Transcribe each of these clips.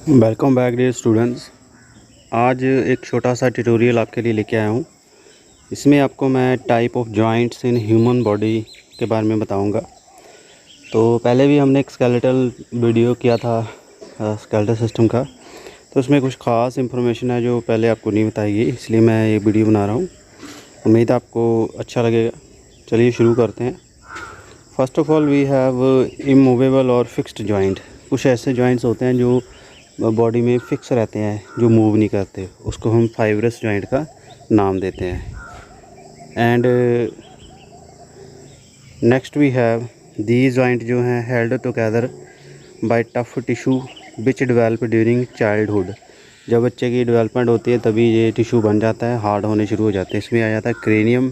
Welcome back dear students. आज एक छोटा सा ट्यूटोरियल आपके लिए लेके आया हूँ। इसमें आपको मैं type of joints in human body के बारे में बताऊँगा। तो पहले भी हमने एक स्केलेटल वीडियो किया था स्केलेटल सिस्टम का, तो उसमें कुछ ख़ास इंफॉर्मेशन है जो पहले आपको नहीं बताएगी, इसलिए मैं ये वीडियो बना रहा हूँ। उम्मीद आपको अच्छा लगेगा। चलिए शुरू करते हैं। First of all we have immovable और फिक्स्ड जॉइंट। कुछ ऐसे जॉइंट्स होते हैं जो बॉडी में फ़िक्स रहते हैं, जो मूव नहीं करते, उसको हम फाइब्रस जॉइंट का नाम देते हैं। And next we have these joint जो हैं held together by tough tissue which develop during childhood. जब बच्चे की डेवलपमेंट होती है तभी ये टिश्यू बन जाता है, हार्ड होने शुरू हो जाते हैं। इसमें आ जाता है क्रेनियम,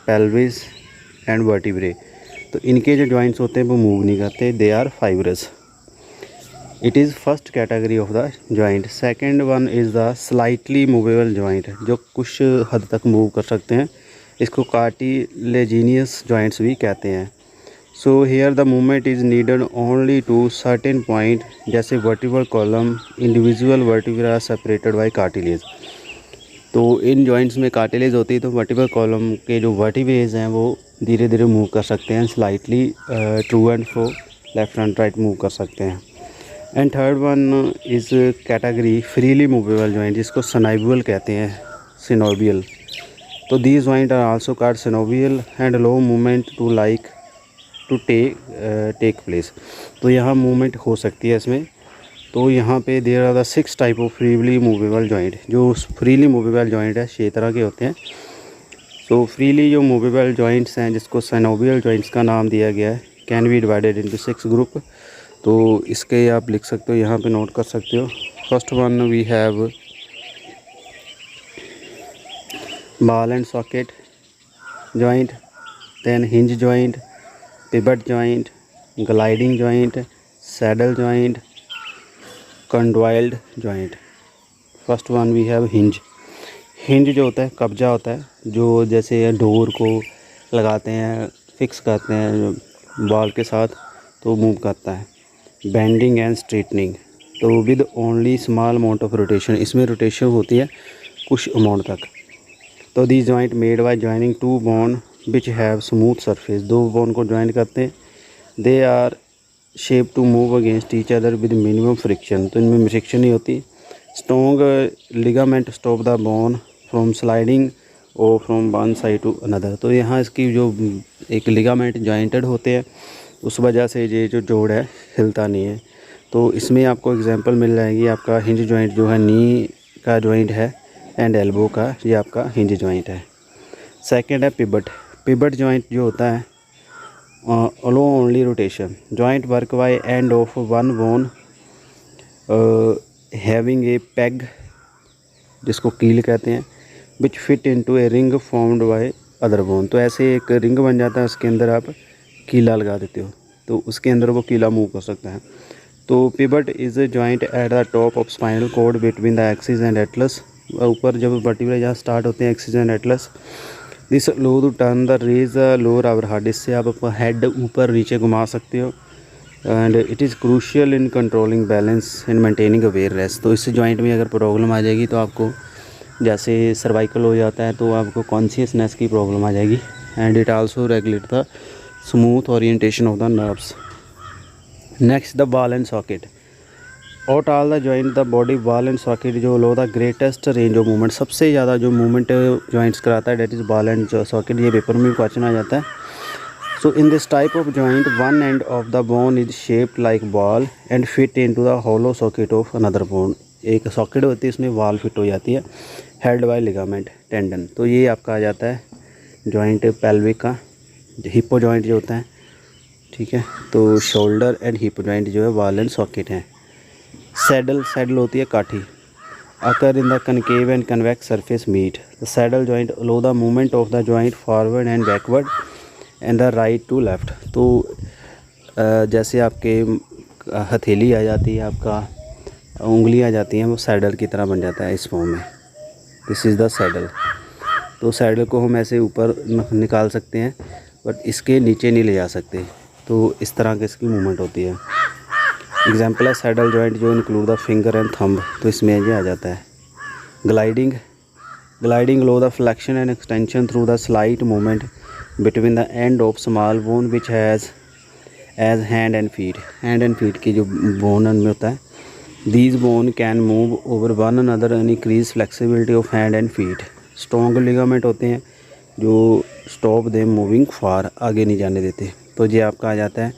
पेल्विस एंड वर्टिब्रे। तो इनके जो जॉइंट्स होते हैं वो मूव नहीं करते, they are fibrous. It is first category of the joint. Second one is the slightly movable joint, जो कुछ हद तक मूव कर सकते हैं। इसको कार्टिलेजिनियस जॉइंट्स भी कहते हैं। So here the movement is needed only to certain point, जैसे vertebral column, individual vertebra separated by cartilage. तो इन जॉइंट्स में कार्टिलेज होती है, तो वर्टिब्रल कॉलम के जो वर्टिब्रेज हैं वो धीरे धीरे मूव कर सकते हैं, slightly to and fro, left and right move कर सकते हैं। And third one is category freely movable joint, जिसको सिनोवियल कहते हैं, सिनोवियल। तो these joint are also called synovial and allow movement to like to take place. तो यहाँ movement हो सकती है इसमें। तो यहाँ पे there are the 6 type of freely movable joint. जो फ्रीली मूवेबल जॉइंट है 6 तरह के होते हैं। सो फ्रीली जो मूवेबल जॉइंट्स हैं, जिसको सिनोवियल जॉइंट्स का नाम दिया गया है, can be divided into 6 group. तो इसके आप लिख सकते हो, यहाँ पे नोट कर सकते हो। First one we have ball and socket joint, then hinge joint, pivot joint, gliding joint, saddle joint, condyloid joint. First one we have hinge. Hinge जो होता है कब्जा होता है, जो जैसे डोर को लगाते हैं, फिक्स करते हैं बॉल के साथ, तो मूव करता है। बेंडिंग एंड स्ट्रेटनिंग, तो with only small amount of rotation, इसमें रोटेशन होती है कुछ अमाउंट तक। तो the joint made by joining two bone which have smooth surface, दो बोन को ज्वाइन करते हैं। They are shape to move against each other with minimum friction, तो इनमें फ्रिक्शन नहीं होती। Strong ligament stop the bone from sliding और from one side to another. तो यहाँ इसकी जो एक लिगामेंट जॉइंटेड होते हैं, उस वजह से ये जो जोड़ है हिलता नहीं है। तो इसमें आपको एग्जांपल मिल जाएगी। आपका हिंज जॉइंट जो है नी का जॉइंट है एंड एल्बो का, ये आपका हिंज जॉइंट है। सेकंड है पिवट। पिवट जॉइंट जो होता है allow only rotation, joint work by end of one bone having a peg, जिसको कील कहते हैं, which fit into a ring formed by other bone. तो ऐसे एक रिंग बन जाता है, उसके अंदर आप कीला लगा देते हो, तो उसके अंदर वो कीला मूव कर सकता है। तो pivot is a joint at the top of spinal cord between the axis and atlas. ऊपर जब वर्टिब्रा जहाँ स्टार्ट होते हैं, axis and atlas. This allow to turn the raise lower our head, इससे आप हेड ऊपर नीचे घुमा सकते हो। And it is crucial in controlling balance and maintaining awareness. तो इस जॉइंट में अगर प्रॉब्लम आ जाएगी तो आपको, जैसे सर्वाइकल हो जाता है, तो आपको कॉन्शियसनेस की प्रॉब्लम आ जाएगी। And it also regulate the smooth orientation of the nerves. Next the ball and socket. Out all the joint the body ball and socket जो allow the greatest range of movement, सबसे ज़्यादा जो movement joints कराता है, that is ball and socket. ये paper में question आ जाता है। So in this type of joint one end of the bone is shaped like ball and fit into the hollow socket of another bone. एक socket होती है, इसमें ball fit हो जाती है, हेल्ड बाय लिगामेंट टेंडन। तो ये आपका आ जाता है जॉइंट पेल्विक का। हिप्पो जॉइंट जो होता है, ठीक है, तो शोल्डर एंड हिप जॉइंट जो है बॉल एंड सॉकेट हैं। सैडल, सैडल होती है काठी। Occur in the concave and convex surface meet. The saddle joint allow the movement of the joint forward and backward and the right to left. तो जैसे आपके हथेली आ जाती है, आपका उंगली आ जाती हैं, वो सैडल की तरह बन जाता है इस फॉर्म में। This is the saddle. तो सैडल को हम ऐसे ऊपर निकाल सकते हैं, बट इसके नीचे नहीं ले जा सकते। तो इस तरह की इसकी मूवमेंट होती है। एग्जाम्पल है सैडल जॉइंट जो include the finger and thumb, तो इसमें ये आ जाता है। Gliding, gliding allow the flexion and extension through the slight movement between the end of small bone which has as hand and feet. Hand and feet की जो bone में होता है, these bone can move over one another and increase flexibility of hand and feet. Strong ligament होते हैं जो stop दे moving फार, आगे नहीं जाने देते। तो ये आपका आ जाता है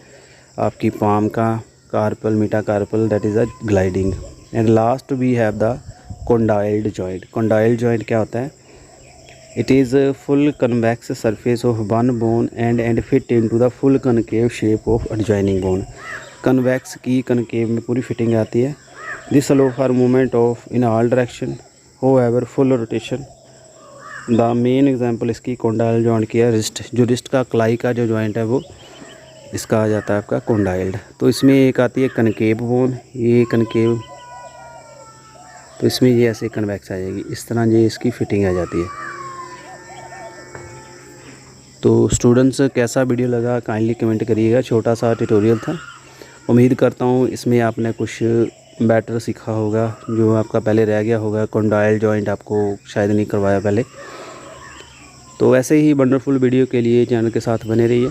आपकी पाम का carpal, metacarpal, that is a gliding. And last we have the condyloid joint. Condyloid joint क्या होता है? It is full convex surface of one bone and fit into the full concave shape of adjoining bone. Convex की concave में पूरी fitting आती है। This allow for movement of in all direction, however full rotation. The main example इसकी condyle joint की है wrist. जो wrist का कलाई का जो जॉइंट है वो इसका आ जाता है आपका कॉन्डाइल्ड। तो इसमें एक आती है कनकेव बोन, ये कनकेव, तो इसमें ये ऐसे कन्वेक्स आ जाएगी, इस तरह ये इसकी फिटिंग आ जाती है। तो स्टूडेंट्स कैसा वीडियो लगा काइंडली कमेंट करिएगा। छोटा सा ट्यूटोरियल था, उम्मीद करता हूँ इसमें आपने कुछ बेटर सीखा होगा जो आपका पहले रह गया होगा। कॉन्डाइल जॉइंट आपको शायद नहीं करवाया पहले। तो ऐसे ही वंडरफुल वीडियो के लिए चैनल के साथ बने रहिए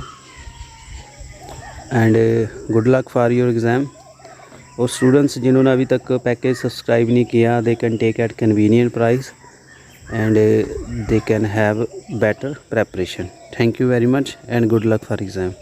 and good luck for your exam. और स्टूडेंट्स जिन्होंने अभी तक पैकेज सब्सक्राइब नहीं किया, they can take at convenient price and they can have better preparation. Thank you very much and good luck for exam.